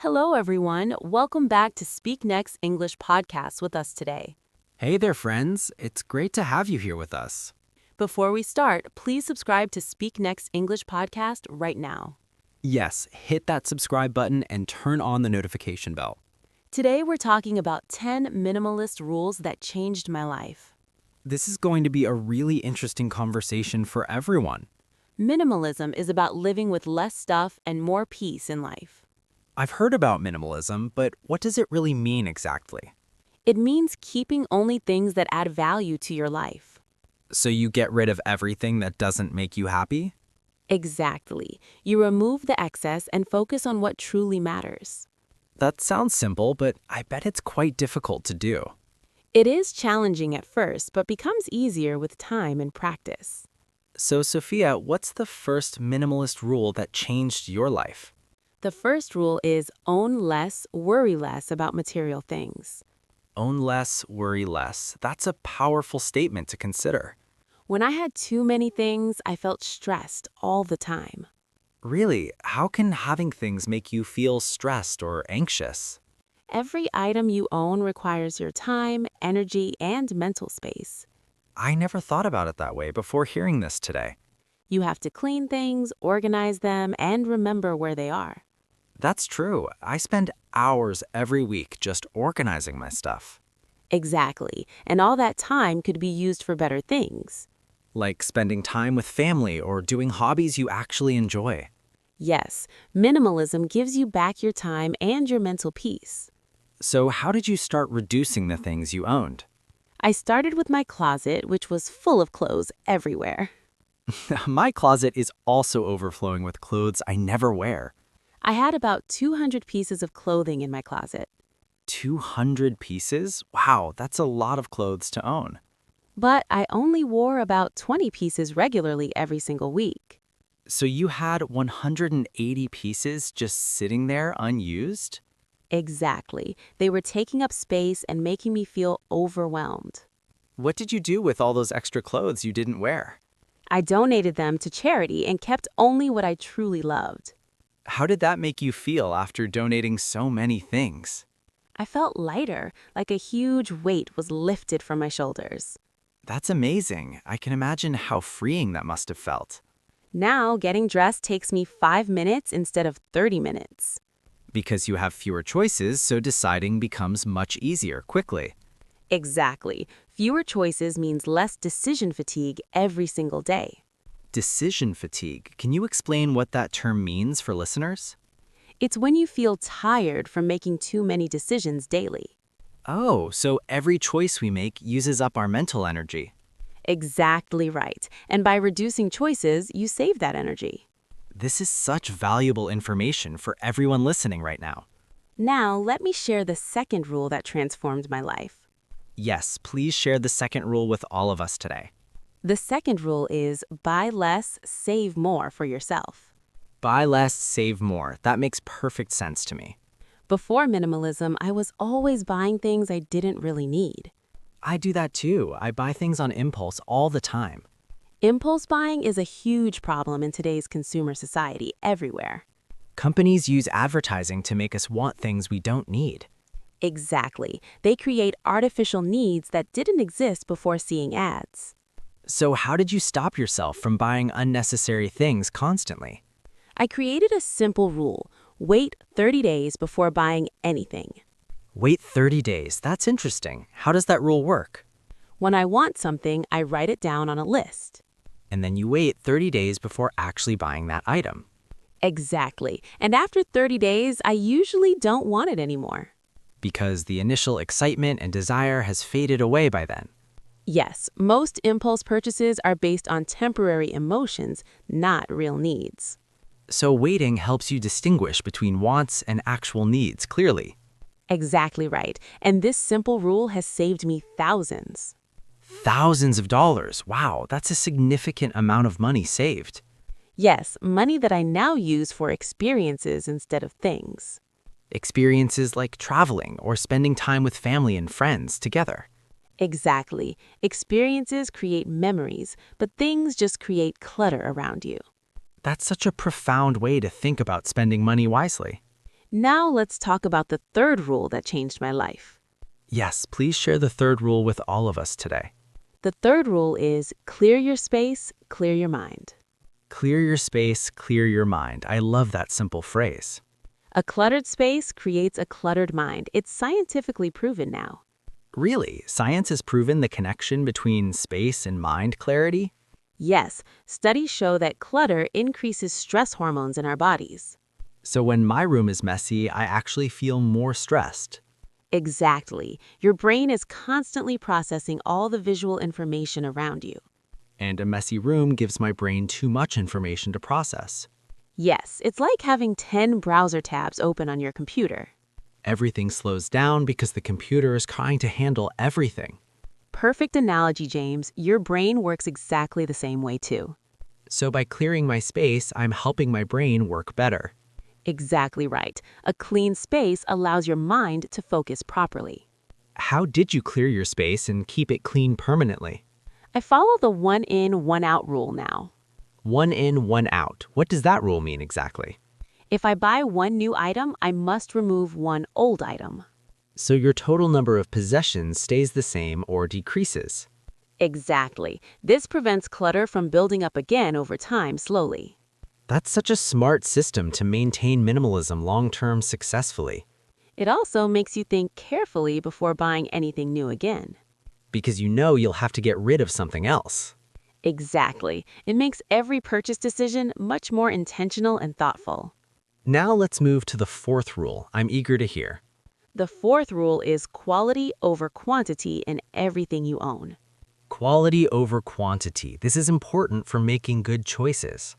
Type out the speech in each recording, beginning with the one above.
Hello, everyone. Welcome back to Speak Next English podcast with us today. Hey there, friends. It's great to have you here with us. Before we start, please subscribe to Speak Next English podcast right now. Yes, hit that subscribe button and turn on the notification bell. Today, we're talking about 10 minimalist rules that changed my life. This is going to be a really interesting conversation for everyone. Minimalism is about living with less stuff and more peace in life. I've heard about minimalism, but what does it really mean exactly? It means keeping only things that add value to your life. So you get rid of everything that doesn't make you happy? Exactly. You remove the excess and focus on what truly matters. That sounds simple, but I bet it's quite difficult to do. It is challenging at first, but becomes easier with time and practice. So, Sophia, what's the first minimalist rule that changed your life? The first rule is own less, worry less about material things. Own less, worry less. That's a powerful statement to consider. When I had too many things, I felt stressed all the time. Really, how can having things make you feel stressed or anxious? Every item you own requires your time, energy, and mental space. I never thought about it that way before hearing this today. You have to clean things, organize them, and remember where they are. That's true. I spend hours every week just organizing my stuff. Exactly, and all that time could be used for better things. Like spending time with family or doing hobbies you actually enjoy. Yes, minimalism gives you back your time and your mental peace. So how did you start reducing the things you owned? I started with my closet, which was full of clothes everywhere. My closet is also overflowing with clothes I never wear. I had about 200 pieces of clothing in my closet. 200 pieces? Wow, that's a lot of clothes to own. But I only wore about 20 pieces regularly every single week. So you had 180 pieces just sitting there unused? Exactly. They were taking up space and making me feel overwhelmed. What did you do with all those extra clothes you didn't wear? I donated them to charity and kept only what I truly loved. How did that make you feel after donating so many things? I felt lighter, like a huge weight was lifted from my shoulders. That's amazing. I can imagine how freeing that must have felt. Now, getting dressed takes me 5 minutes instead of 30 minutes. Because you have fewer choices, so deciding becomes much easier quickly. Exactly. Fewer choices means less decision fatigue every single day. Decision fatigue. Can you explain what that term means for listeners? It's when you feel tired from making too many decisions daily. Oh, so every choice we make uses up our mental energy. Exactly right. And by reducing choices, you save that energy. This is such valuable information for everyone listening right now. Now, let me share the second rule that transformed my life. Yes, please share the second rule with all of us today. The second rule is buy less, save more for yourself. Buy less, save more. That makes perfect sense to me. Before minimalism, I was always buying things I didn't really need. I do that too. I buy things on impulse all the time. Impulse buying is a huge problem in today's consumer society everywhere. Companies use advertising to make us want things we don't need. Exactly. They create artificial needs that didn't exist before seeing ads. So how did you stop yourself from buying unnecessary things constantly? I created a simple rule. Wait 30 days before buying anything. Wait 30 days. That's interesting. How does that rule work? When I want something, I write it down on a list. And then you wait 30 days before actually buying that item. Exactly. And after 30 days, I usually don't want it anymore. Because the initial excitement and desire has faded away by then. Yes, most impulse purchases are based on temporary emotions, not real needs. So waiting helps you distinguish between wants and actual needs clearly. Exactly right. And this simple rule has saved me thousands. Thousands of dollars. Wow, that's a significant amount of money saved. Yes, money that I now use for experiences instead of things. Experiences like traveling or spending time with family and friends together. Exactly. Experiences create memories, but things just create clutter around you. That's such a profound way to think about spending money wisely. Now let's talk about the third rule that changed my life. Yes, please share the third rule with all of us today. The third rule is clear your space, clear your mind. Clear your space, clear your mind. I love that simple phrase. A cluttered space creates a cluttered mind. It's scientifically proven now. Really, science has proven the connection between space and mind clarity? Yes, studies show that clutter increases stress hormones in our bodies. So when my room is messy, I actually feel more stressed. Exactly. Your brain is constantly processing all the visual information around you. And a messy room gives my brain too much information to process. Yes, it's like having 10 browser tabs open on your computer. Everything slows down because the computer is trying to handle everything. Perfect analogy, James. Your brain works exactly the same way too. So by clearing my space, I'm helping my brain work better. Exactly right. A clean space allows your mind to focus properly. How did you clear your space and keep it clean permanently? I follow the one in, one out rule now. One in, one out. What does that rule mean exactly? If I buy one new item, I must remove one old item. So your total number of possessions stays the same or decreases. Exactly. This prevents clutter from building up again over time slowly. That's such a smart system to maintain minimalism long-term successfully. It also makes you think carefully before buying anything new again. Because you know you'll have to get rid of something else. Exactly. It makes every purchase decision much more intentional and thoughtful. Now let's move to the fourth rule. I'm eager to hear. The fourth rule is quality over quantity in everything you own. Quality over quantity. This is important for making good choices.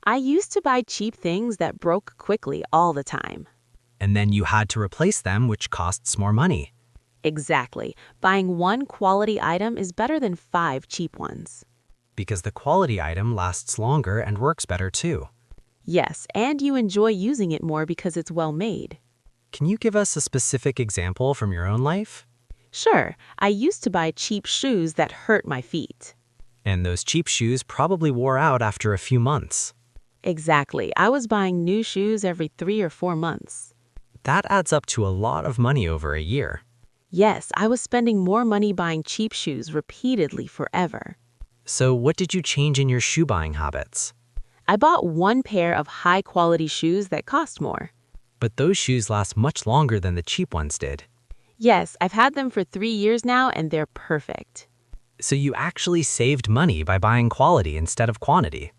I used to buy cheap things that broke quickly all the time. And then you had to replace them, which costs more money. Exactly. Buying one quality item is better than 5 cheap ones. Because the quality item lasts longer and works better too. Yes, and you enjoy using it more because it's well made. Can you give us a specific example from your own life? Sure, I used to buy cheap shoes that hurt my feet. And those cheap shoes probably wore out after a few months. Exactly. I was buying new shoes every 3 or 4 months. That adds up to a lot of money over a year. Yes, I was spending more money buying cheap shoes repeatedly forever. So what did you change in your shoe buying habits? I bought one pair of high-quality shoes that cost more. But those shoes last much longer than the cheap ones did. Yes, I've had them for 3 years now and they're perfect. So you actually saved money by buying quality instead of quantity.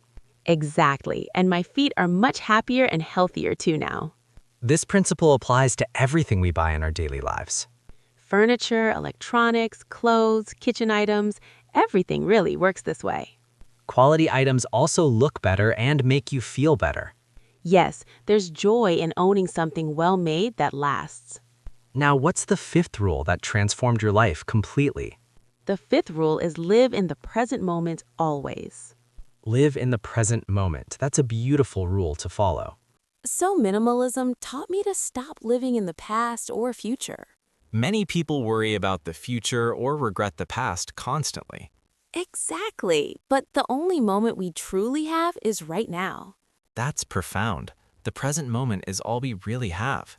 Exactly, and my feet are much happier and healthier too now. This principle applies to everything we buy in our daily lives. Furniture, electronics, clothes, kitchen items, everything really works this way. Quality items also look better and make you feel better. Yes, there's joy in owning something well-made that lasts. Now, what's the fifth rule that transformed your life completely? The fifth rule is live in the present moment always. Live in the present moment. That's a beautiful rule to follow. So minimalism taught me to stop living in the past or future. Many people worry about the future or regret the past constantly. Exactly, but the only moment we truly have is right now. That's profound. The present moment is all we really have.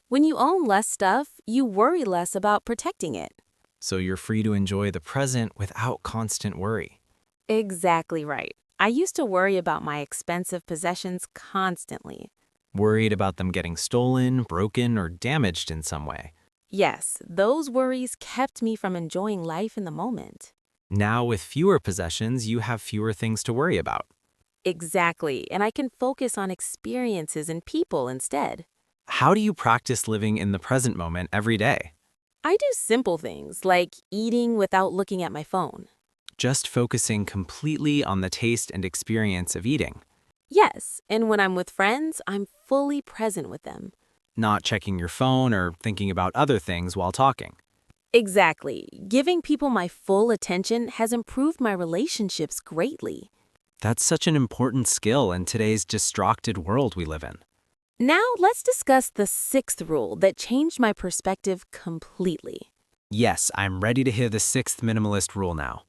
When you own less stuff, you worry less about protecting it. So you're free to enjoy the present without constant worry. Exactly right. I used to worry about my expensive possessions constantly. Worried about them getting stolen, broken, or damaged in some way. Yes, those worries kept me from enjoying life in the moment. Now, with fewer possessions, you have fewer things to worry about. Exactly, and I can focus on experiences and people instead. How do you practice living in the present moment every day? I do simple things like eating without looking at my phone. Just focusing completely on the taste and experience of eating. Yes, and when I'm with friends, I'm fully present with them. Not checking your phone or thinking about other things while talking. Exactly. Giving people my full attention has improved my relationships greatly. That's such an important skill in today's distracted world we live in. Now let's discuss the sixth rule that changed my perspective completely. Yes, I'm ready to hear the sixth minimalist rule now.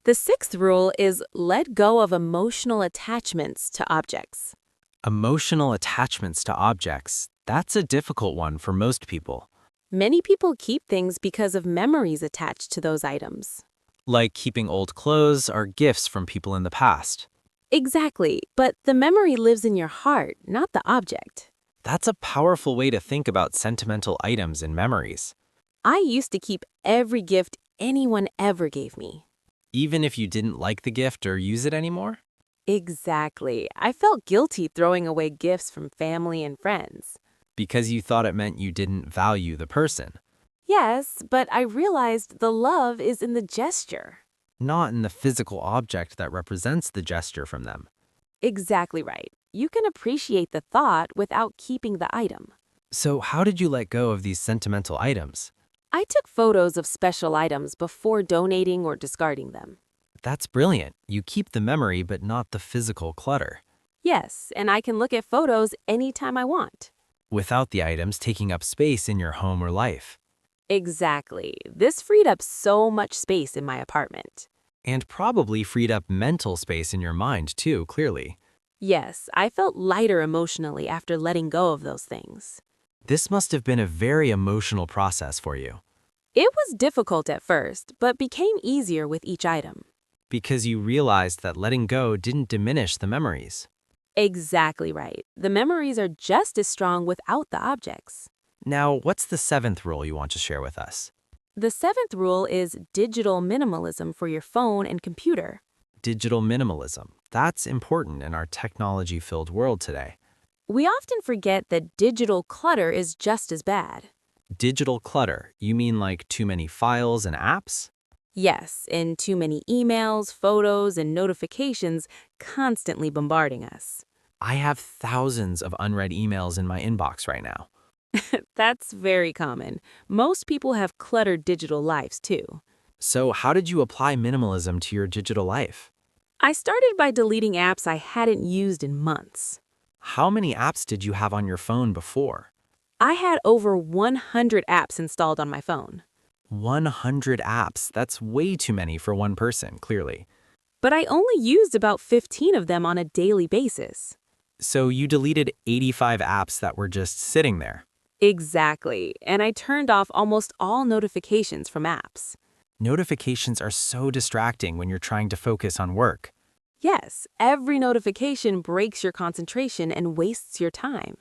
The sixth rule is let go of emotional attachments to objects. Emotional attachments to objects. That's a difficult one for most people. Many people keep things because of memories attached to those items. Like keeping old clothes or gifts from people in the past. Exactly, but the memory lives in your heart, not the object. That's a powerful way to think about sentimental items and memories. I used to keep every gift anyone ever gave me. Even if you didn't like the gift or use it anymore? Exactly. I felt guilty throwing away gifts from family and friends. Because you thought it meant you didn't value the person. Yes, but I realized the love is in the gesture. Not in the physical object that represents the gesture from them. Exactly right. You can appreciate the thought without keeping the item. So how did you let go of these sentimental items? I took photos of special items before donating or discarding them. That's brilliant. You keep the memory but not the physical clutter. Yes, and I can look at photos anytime I want. Without the items taking up space in your home or life. Exactly. This freed up so much space in my apartment. And probably freed up mental space in your mind too, clearly. Yes, I felt lighter emotionally after letting go of those things. This must have been a very emotional process for you. It was difficult at first, but became easier with each item. Because you realized that letting go didn't diminish the memories. Exactly right. The memories are just as strong without the objects. Now, what's the seventh rule you want to share with us? The seventh rule is digital minimalism for your phone and computer. Digital minimalism. That's important in our technology-filled world today. We often forget that digital clutter is just as bad. Digital clutter, you mean like too many files and apps? Yes, and too many emails, photos, and notifications constantly bombarding us. I have thousands of unread emails in my inbox right now. That's very common. Most people have cluttered digital lives too. So how did you apply minimalism to your digital life? I started by deleting apps I hadn't used in months. How many apps did you have on your phone before? I had over 100 apps installed on my phone. 100 apps. That's way too many for one person, clearly. But I only used about 15 of them on a daily basis. So you deleted 85 apps that were just sitting there. Exactly, and I turned off almost all notifications from apps. Notifications are so distracting when you're trying to focus on work. Yes, every notification breaks your concentration and wastes your time.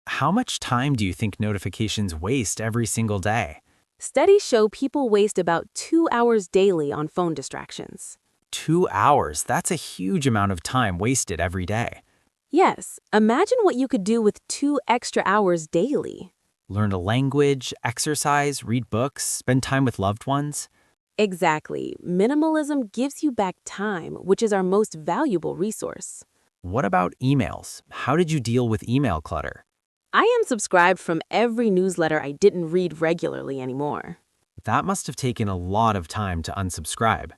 How much time do you think notifications waste every single day? Studies show people waste about 2 hours daily on phone distractions. 2 hours. That's a huge amount of time wasted every day. Yes, imagine what you could do with 2 extra hours daily. Learn a language, exercise, read books, spend time with loved ones. Exactly. Minimalism gives you back time, which is our most valuable resource. What about emails? How did you deal with email clutter? I unsubscribed from every newsletter I didn't read regularly anymore. That must have taken a lot of time to unsubscribe.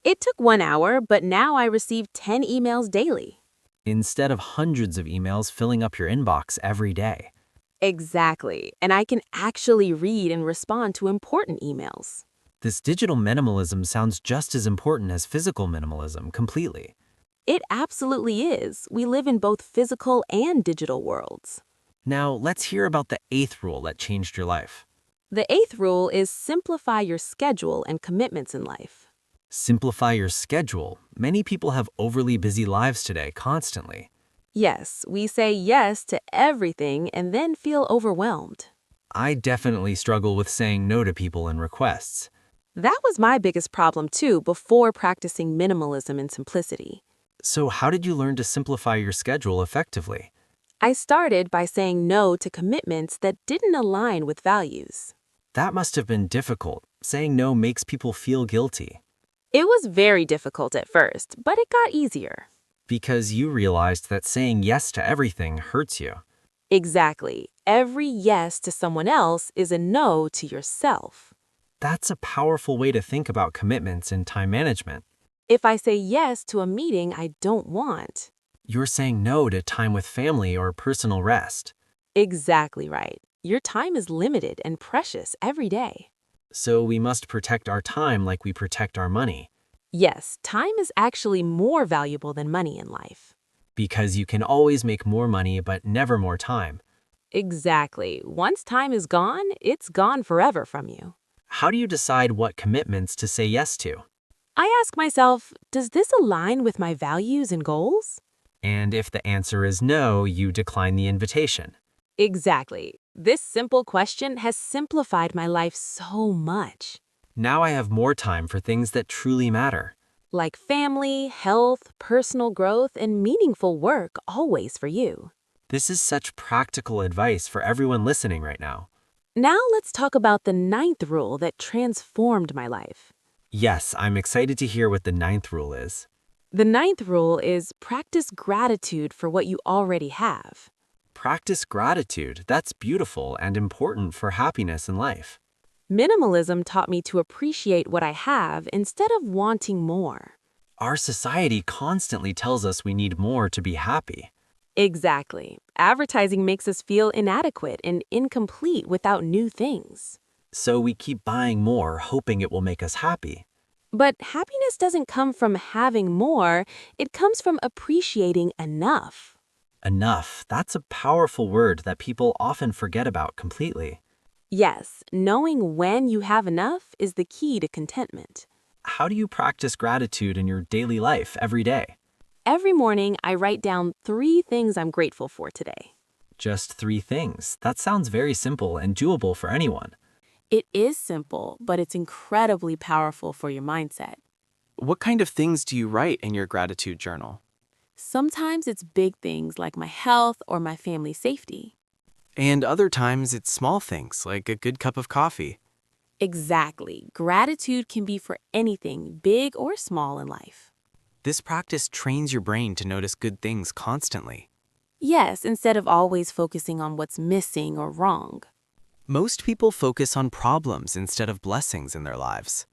It took 1 hour, but now I receive 10 emails daily. Instead of hundreds of emails filling up your inbox every day. Exactly, and I can actually read and respond to important emails. This digital minimalism sounds just as important as physical minimalism completely. It absolutely is. We live in both physical and digital worlds. Now, let's hear about the eighth rule that changed your life. The eighth rule is simplify your schedule and commitments in life. Simplify your schedule. Many people have overly busy lives today, constantly. Yes, we say yes to everything and then feel overwhelmed. I definitely struggle with saying no to people and requests. That was my biggest problem too before practicing minimalism and simplicity. So how did you learn to simplify your schedule effectively? I started by saying no to commitments that didn't align with values. That must have been difficult. Saying no makes people feel guilty. It was very difficult at first, but it got easier. Because you realized that saying yes to everything hurts you. Exactly. Every yes to someone else is a no to yourself. That's a powerful way to think about commitments and time management. If I say yes to a meeting I don't want. You're saying no to time with family or personal rest. Exactly right. Your time is limited and precious every day. So we must protect our time like we protect our money. Yes, time is actually more valuable than money in life. Because you can always make more money but never more time. Exactly. Once time is gone, it's gone forever from you. How do you decide what commitments to say yes to? I ask myself, does this align with my values and goals? And if the answer is no, you decline the invitation. Exactly. This simple question has simplified my life so much. Now I have more time for things that truly matter. Like family, health, personal growth, and meaningful work always for you. This is such practical advice for everyone listening right now. Now let's talk about the ninth rule that transformed my life. Yes, I'm excited to hear what the ninth rule is. The ninth rule is practice gratitude for what you already have. Practice gratitude. That's beautiful and important for happiness in life. Minimalism taught me to appreciate what I have instead of wanting more. Our society constantly tells us we need more to be happy. Exactly. Advertising makes us feel inadequate and incomplete without new things. So we keep buying more, hoping it will make us happy. But happiness doesn't come from having more, it comes from appreciating enough. Enough. That's a powerful word that people often forget about completely. Yes, knowing when you have enough is the key to contentment. How do you practice gratitude in your daily life every day? Every morning, I write down 3 things I'm grateful for today. Just 3 things. That sounds very simple and doable for anyone. It is simple, but it's incredibly powerful for your mindset. What kind of things do you write in your gratitude journal? Sometimes it's big things like my health or my family's safety. And other times it's small things like a good cup of coffee. Exactly. Gratitude can be for anything, big or small in life. This practice trains your brain to notice good things constantly. Yes, instead of always focusing on what's missing or wrong. Most people focus on problems instead of blessings in their lives.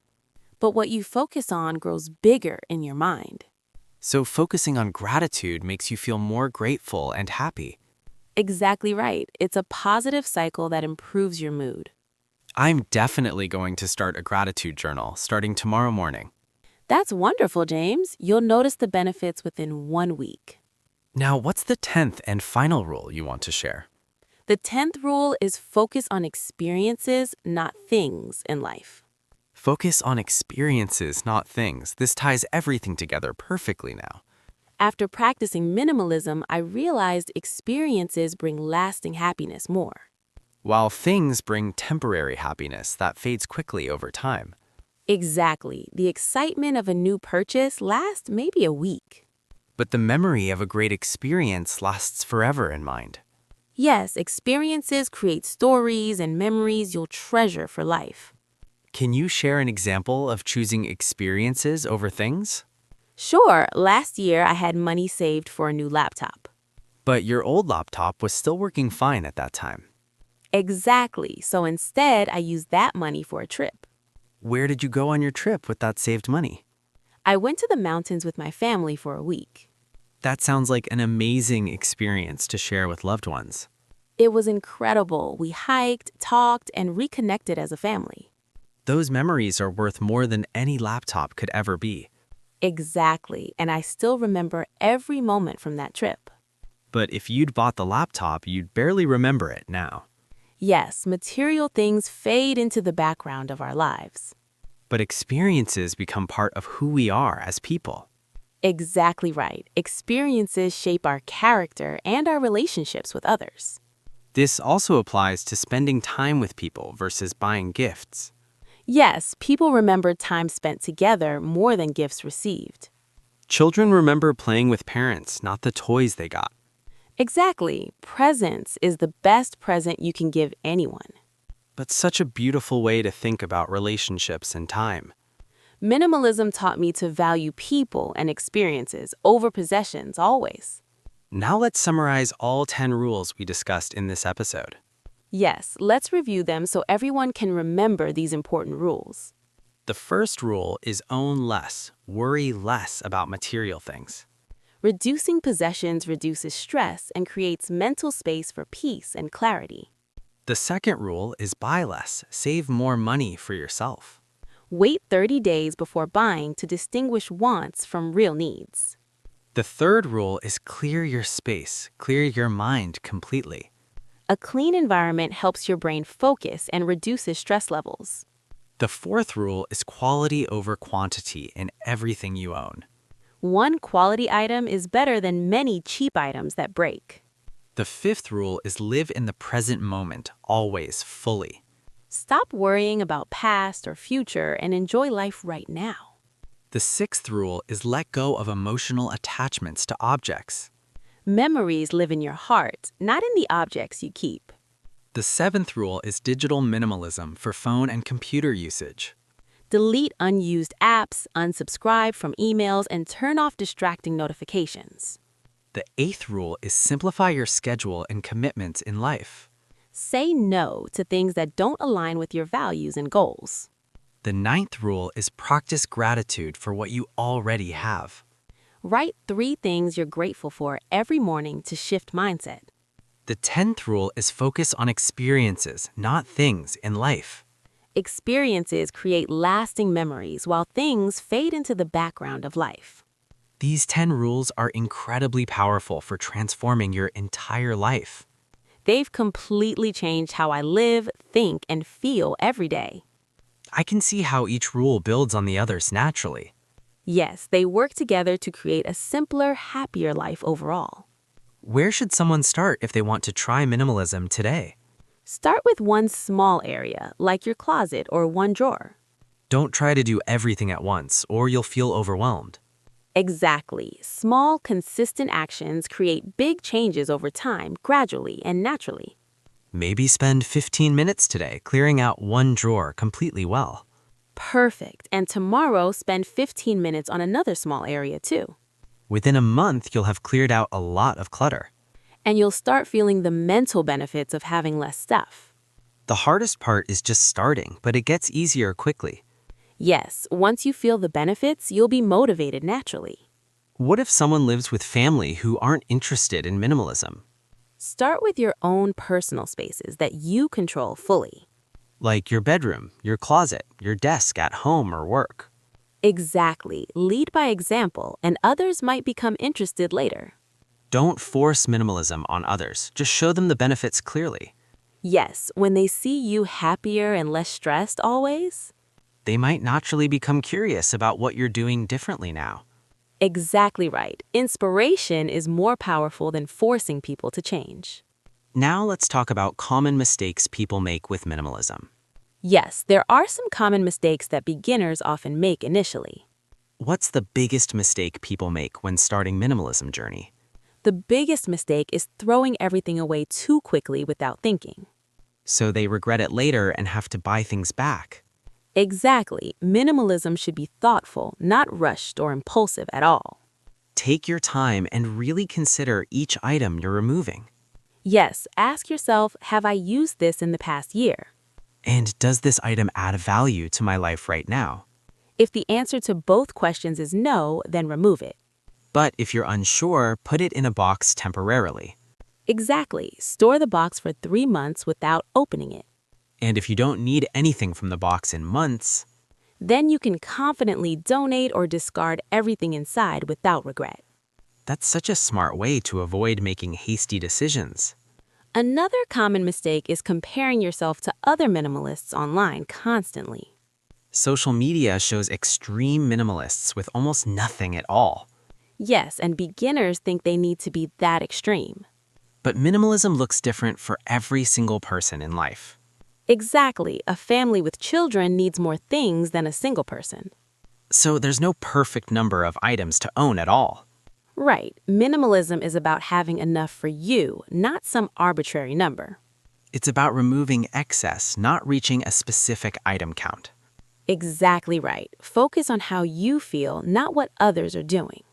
But what you focus on grows bigger in your mind. So focusing on gratitude makes you feel more grateful and happy. Exactly right. It's a positive cycle that improves your mood. I'm definitely going to start a gratitude journal starting tomorrow morning. That's wonderful, James. You'll notice the benefits within 1 week. Now, what's the 10th and final rule you want to share? The 10th rule is focus on experiences, not things in life. Focus on experiences, not things. This ties everything together perfectly now. After practicing minimalism, I realized experiences bring lasting happiness more. While things bring temporary happiness that fades quickly over time. Exactly. The excitement of a new purchase lasts maybe a week. But the memory of a great experience lasts forever in mind. Yes, experiences create stories and memories you'll treasure for life. Can you share an example of choosing experiences over things? Sure, last year I had money saved for a new laptop. But your old laptop was still working fine at that time. Exactly, so instead I used that money for a trip. Where did you go on your trip with that saved money? I went to the mountains with my family for a week. That sounds like an amazing experience to share with loved ones. It was incredible. We hiked, talked, and reconnected as a family. Those memories are worth more than any laptop could ever be. Exactly, and I still remember every moment from that trip. But if you'd bought the laptop, you'd barely remember it now. Yes, material things fade into the background of our lives. But experiences become part of who we are as people. Exactly right. Experiences shape our character and our relationships with others. This also applies to spending time with people versus buying gifts. Yes, people remember time spent together more than gifts received. Children remember playing with parents, not the toys they got. Exactly. Presence is the best present you can give anyone. But such a beautiful way to think about relationships and time. Minimalism taught me to value people and experiences over possessions always. Now let's summarize all 10 rules we discussed in this episode. Yes, let's review them so everyone can remember these important rules. The first rule is own less, worry less about material things. Reducing possessions reduces stress and creates mental space for peace and clarity. The second rule is buy less, save more money for yourself. Wait 30 days before buying to distinguish wants from real needs. The third rule is clear your space, clear your mind completely. A clean environment helps your brain focus and reduces stress levels. The fourth rule is quality over quantity in everything you own. One quality item is better than many cheap items that break. The fifth rule is live in the present moment, always, fully. Stop worrying about past or future and enjoy life right now. The sixth rule is let go of emotional attachments to objects. Memories live in your heart, not in the objects you keep. The seventh rule is digital minimalism for phone and computer usage. Delete unused apps, unsubscribe from emails, and turn off distracting notifications. The eighth rule is simplify your schedule and commitments in life. Say no to things that don't align with your values and goals. The ninth rule is practice gratitude for what you already have. Write 3 things you're grateful for every morning to shift mindset. The 10th rule is focus on experiences, not things, in life. Experiences create lasting memories while things fade into the background of life. These 10 rules are incredibly powerful for transforming your entire life. They've completely changed how I live, think, and feel every day. I can see how each rule builds on the others naturally. Yes, they work together to create a simpler, happier life overall. Where should someone start if they want to try minimalism today? Start with one small area, like your closet or one drawer. Don't try to do everything at once, or you'll feel overwhelmed. Exactly. Small, consistent actions create big changes over time, gradually and naturally. Maybe spend 15 minutes today clearing out one drawer completely well. Perfect. And tomorrow, spend 15 minutes on another small area too. Within a month, you'll have cleared out a lot of clutter. And you'll start feeling the mental benefits of having less stuff. The hardest part is just starting, but it gets easier quickly. Yes, once you feel the benefits, you'll be motivated naturally. What if someone lives with family who aren't interested in minimalism? Start with your own personal spaces that you control fully. Like your bedroom, your closet, your desk at home or work. Exactly. Lead by example, and others might become interested later. Don't force minimalism on others. Just show them the benefits clearly. Yes, when they see you happier and less stressed always. They might naturally become curious about what you're doing differently now. Exactly right. Inspiration is more powerful than forcing people to change. Now let's talk about common mistakes people make with minimalism. Yes, there are some common mistakes that beginners often make initially. What's the biggest mistake people make when starting minimalism journey? The biggest mistake is throwing everything away too quickly without thinking. So they regret it later and have to buy things back. Exactly. Minimalism should be thoughtful, not rushed or impulsive at all. Take your time and really consider each item you're removing. Yes, ask yourself, have I used this in the past year? And does this item add value to my life right now? If the answer to both questions is no, then remove it. But if you're unsure, put it in a box temporarily. Exactly. Store the box for 3 months without opening it. And if you don't need anything from the box in months, Then you can confidently donate or discard everything inside without regret. that's such a smart way to avoid making hasty decisions. Another common mistake is comparing yourself to other minimalists online constantly. Social media shows extreme minimalists with almost nothing at all. Yes, and beginners think they need to be that extreme. But minimalism looks different for every single person in life. Exactly. A family with children needs more things than a single person. So there's no perfect number of items to own at all. Right. Minimalism is about having enough for you, not some arbitrary number. It's about removing excess, not reaching a specific item count. Exactly right. Focus on how you feel, not what others are doing.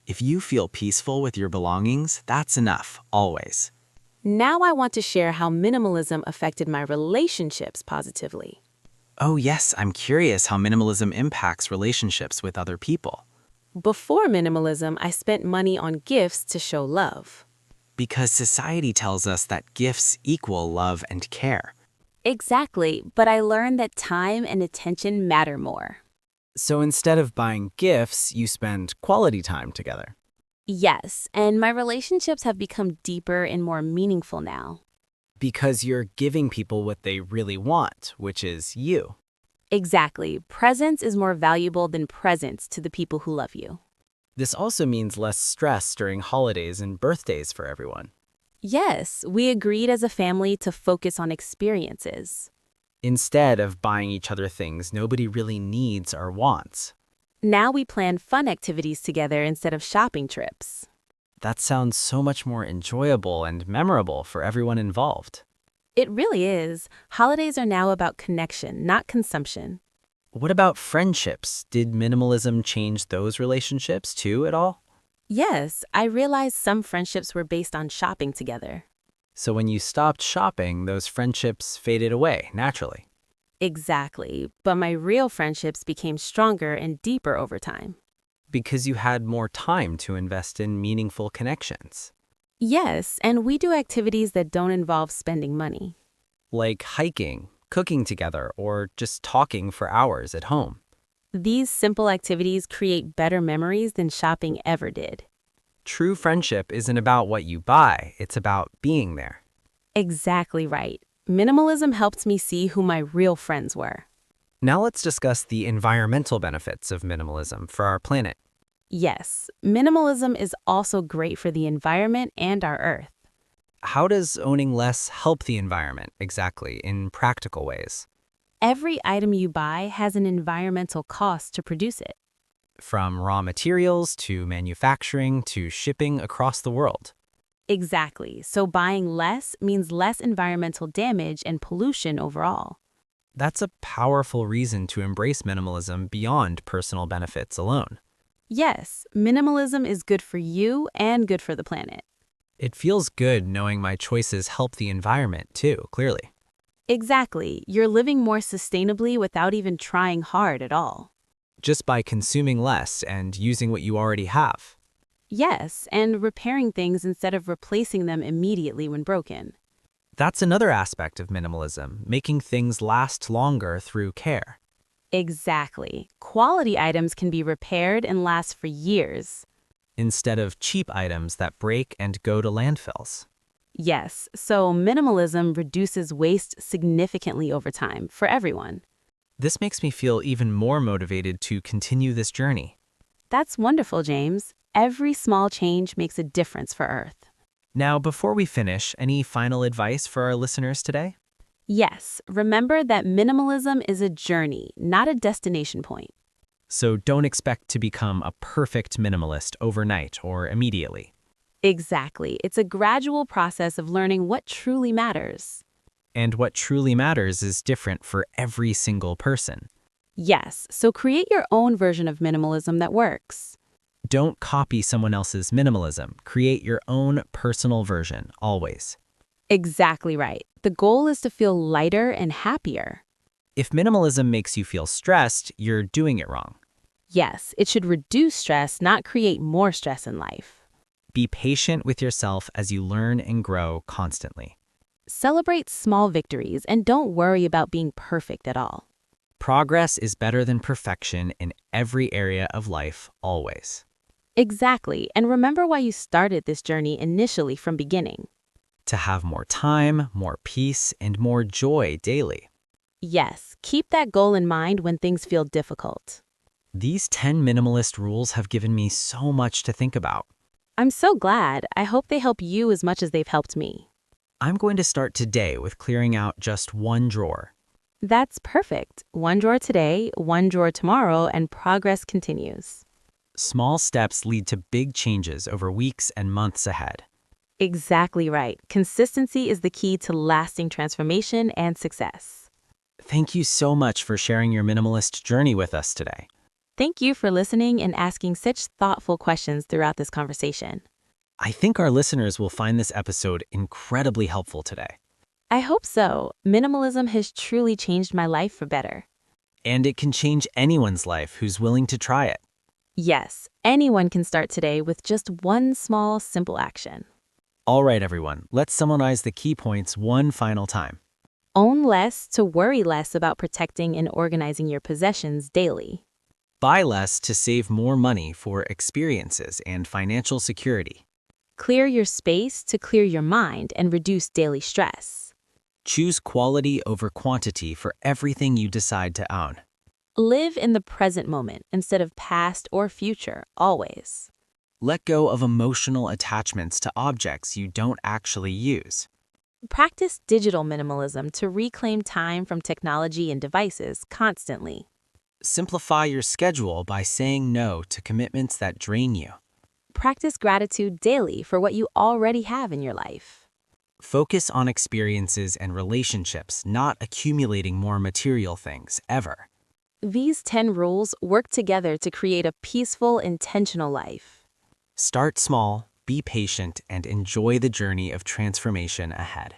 If you feel peaceful with your belongings, that's enough, always. Now I want to share how minimalism affected my relationships positively. Oh yes, I'm curious how minimalism impacts relationships with other people. Before minimalism, I spent money on gifts to show love. Because society tells us that gifts equal love and care. Exactly, but I learned that time and attention matter more. So instead of buying gifts, you spend quality time together. Yes, and my relationships have become deeper and more meaningful now. Because you're giving people what they really want, which is you. Exactly. Presence is more valuable than presents to the people who love you. This also means less stress during holidays and birthdays for everyone. Yes, we agreed as a family to focus on experiences. Instead of buying each other things nobody really needs or wants. Now we plan fun activities together instead of shopping trips. That sounds so much more enjoyable and memorable for everyone involved. It really is. Holidays are now about connection, not consumption. What about friendships? Did minimalism change those relationships too at all? Yes, I realized some friendships were based on shopping together. So when you stopped shopping, those friendships faded away naturally. Exactly, but my real friendships became stronger and deeper over time. Because you had more time to invest in meaningful connections. Yes, and we do activities that don't involve spending money. Like hiking, cooking together, or just talking for hours at home. These simple activities create better memories than shopping ever did. True friendship isn't about what you buy, it's about being there. Exactly right. Minimalism helped me see who my real friends were. Now let's discuss the environmental benefits of minimalism for our planet. Yes, minimalism is also great for the environment and our Earth. How does owning less help the environment exactly in practical ways? Every item you buy has an environmental cost to produce it. From raw materials to manufacturing to shipping across the world. Exactly, so buying less means less environmental damage and pollution overall. That's a powerful reason to embrace minimalism beyond personal benefits alone. Yes, minimalism is good for you and good for the planet. It feels good knowing my choices help the environment too, clearly. Exactly, you're living more sustainably without even trying hard at all. Just by consuming less and using what you already have. Yes, and repairing things instead of replacing them immediately when broken. That's another aspect of minimalism, making things last longer through care. Exactly. Quality items can be repaired and last for years. Instead of cheap items that break and go to landfills. Yes, so minimalism reduces waste significantly over time for everyone. This makes me feel even more motivated to continue this journey. That's wonderful, James. Every small change makes a difference for Earth. Now, before we finish, any final advice for our listeners today? Yes, remember that minimalism is a journey, not a destination point. So don't expect to become a perfect minimalist overnight or immediately. Exactly. It's a gradual process of learning what truly matters. And what truly matters is different for every single person. Yes, so create your own version of minimalism that works. Don't copy someone else's minimalism. Create your own personal version, always. Exactly right. The goal is to feel lighter and happier. If minimalism makes you feel stressed, you're doing it wrong. Yes, it should reduce stress, not create more stress in life. Be patient with yourself as you learn and grow constantly. Celebrate small victories and don't worry about being perfect at all. Progress is better than perfection in every area of life, always. Exactly, and remember why you started this journey initially from beginning. To have more time, more peace, and more joy daily. Yes, keep that goal in mind when things feel difficult. These 10 minimalist rules have given me so much to think about. I'm so glad. I hope they help you as much as they've helped me. I'm going to start today with clearing out just one drawer. That's perfect. One drawer today, one drawer tomorrow, and progress continues. Small steps lead to big changes over weeks and months ahead. Exactly right. Consistency is the key to lasting transformation and success. Thank you so much for sharing your minimalist journey with us today. Thank you for listening and asking such thoughtful questions throughout this conversation. I think our listeners will find this episode incredibly helpful today. I hope so. Minimalism has truly changed my life for better. And it can change anyone's life who's willing to try it. Yes, anyone can start today with just one small, simple action. All right, everyone, let's summarize the key points one final time. Own less to worry less about protecting and organizing your possessions daily. Buy less to save more money for experiences and financial security. Clear your space to clear your mind and reduce daily stress. Choose quality over quantity for everything you decide to own. Live in the present moment instead of past or future, always. Let go of emotional attachments to objects you don't actually use. Practice digital minimalism to reclaim time from technology and devices constantly. Simplify your schedule by saying no to commitments that drain you. Practice gratitude daily for what you already have in your life. Focus on experiences and relationships, not accumulating more material things ever. These 10 rules work together to create a peaceful, intentional life. Start small, be patient, and enjoy the journey of transformation ahead.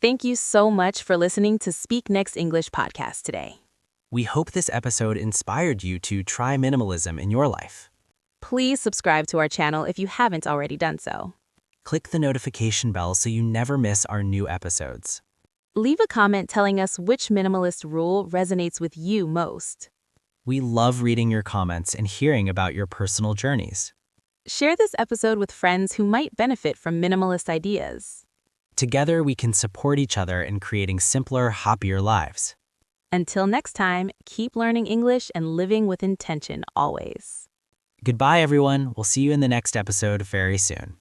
Thank you so much for listening to Speak Next English podcast today. We hope this episode inspired you to try minimalism in your life. Please subscribe to our channel if you haven't already done so. Click the notification bell so you never miss our new episodes. Leave a comment telling us which minimalist rule resonates with you most. We love reading your comments and hearing about your personal journeys. Share this episode with friends who might benefit from minimalist ideas. Together, we can support each other in creating simpler, happier lives. Until next time, keep learning English and living with intention always. Goodbye, everyone. We'll see you in the next episode very soon.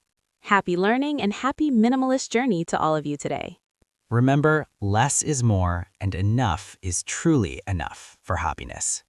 Happy learning and happy minimalist journey to all of you today. Remember, less is more and enough is truly enough for happiness.